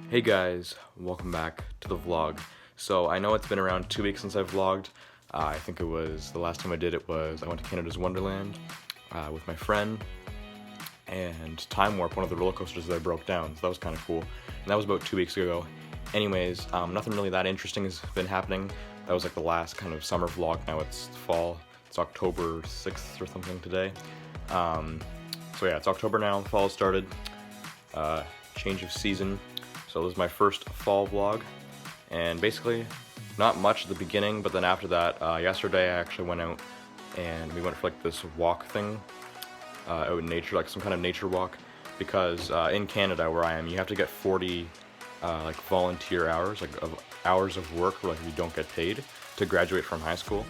Hey guys, welcome back to the vlog. So I know it's been around 2 weeks since I've vlogged. I think it was, the last time I did it was I went to Canada's Wonderland with my friend, and Time Warp, one of the roller coasters there, broke down, so that was kind of cool. And that was about 2 weeks ago. Anyways, nothing really that interesting has been happening. That was like the last kind of summer vlog. Now it's fall. It's October 6th or something today. So yeah, it's October now, fall started. Change of season. So this is my first fall vlog, and basically not much at the beginning, but then after that, yesterday I actually went out and we went for like this walk thing out in nature, like some kind of nature walk, because in Canada where I am, you have to get 40 like volunteer hours, like of hours of work where like you don't get paid to graduate from high school.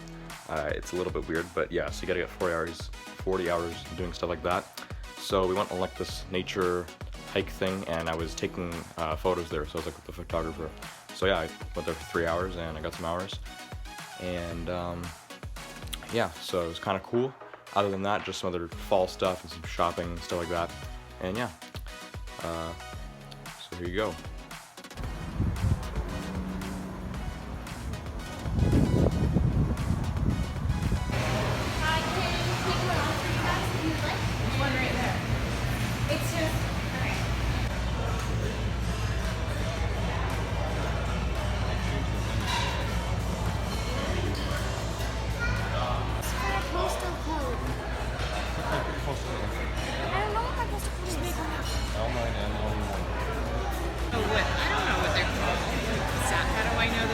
It's a little bit weird, but yeah, so you gotta get 40 hours doing stuff like that. So we went on like this nature hike thing, and I was taking photos there, so I was like with the photographer. So yeah, I went there for 3 hours and I got some hours, and yeah, so it was kind of cool. Other than that, just some other fall stuff and some shopping and stuff like that, and yeah, so here you go.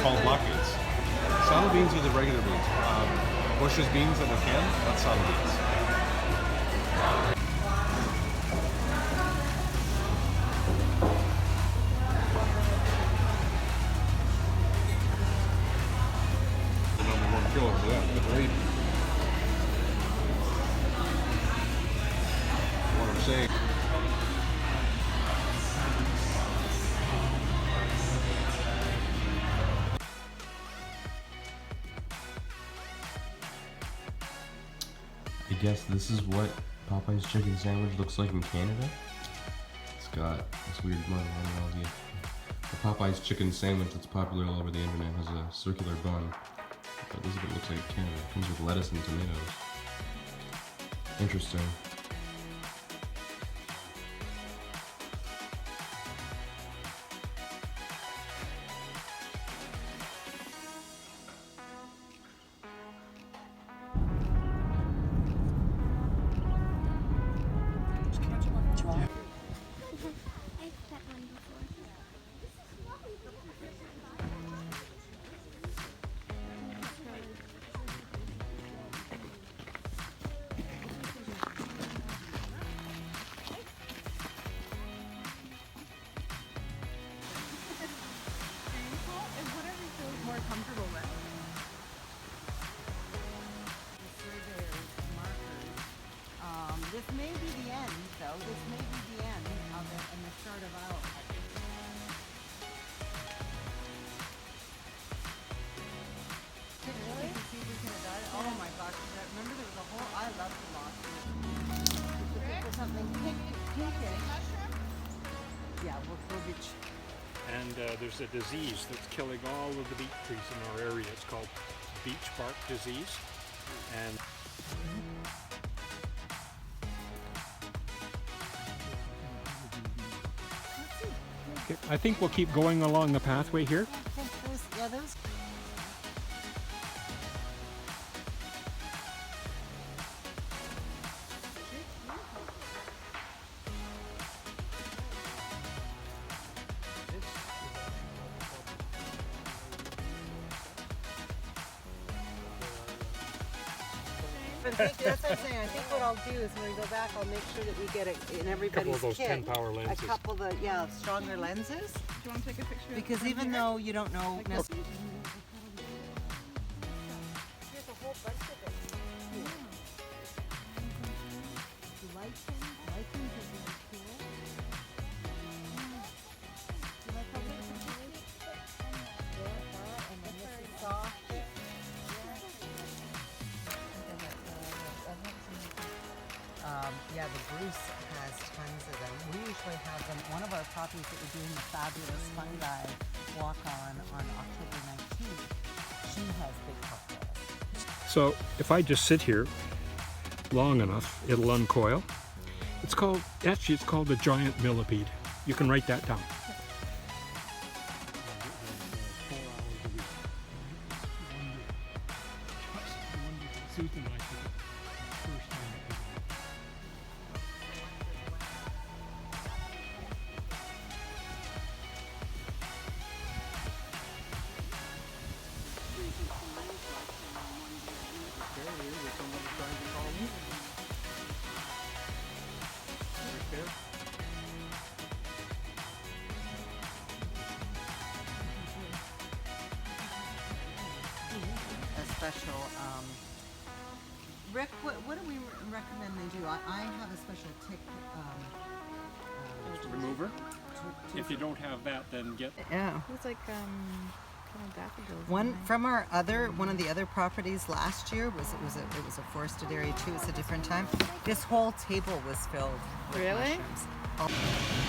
Called block beans. Salad beans are the regular beans. Bush's beans in a can, that's salad beans. The number one killer for that, the rape. What I'm saying. I guess this is what Popeye's chicken sandwich looks like in Canada. It's got this weird bun. I don't know, the Popeye's chicken sandwich that's popular all over the internet has a circular bun. But this is what it looks like in Canada. It comes with lettuce and tomatoes. Interesting. Comfortable with. This may be the end, though. This may be the end of it and the start of our. Really? Oh my gosh! Remember there was a whole. I love the lobster. For something pink. Yeah, we'll be. And there's a disease that's killing all of the beech trees in our area. It's called beech bark disease. And okay, I think we'll keep going along the pathway here. Yeah, those. That's what I'm saying. I think what I'll do is when we go back, I'll make sure that we get it in everybody's A couple of those kit. 10-power lenses. A couple of the, stronger lenses. Do you want to take a picture? Because even though you don't know necessarily. There's a whole bunch of it. Lichens are really cool. You like how and then this is soft. Yeah, the Bruce has tons of them. We usually have them. One of our properties that we're doing the fabulous fungi walk on October 19th, she has big puffballs. So if I just sit here long enough, it'll uncoil. It's called a giant millipede. You can write that down. A special, Rick, what do we recommend they do? I have a special tick, Remover. to- If you don't have that, then get Yeah. It's like kind of daffodils. One from one of the other properties last year was it was a forested area too. It's a different time. This whole table was filled with Really? mushrooms.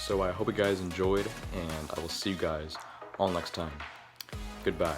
So I hope you guys enjoyed, and I will see you guys all next time. Goodbye.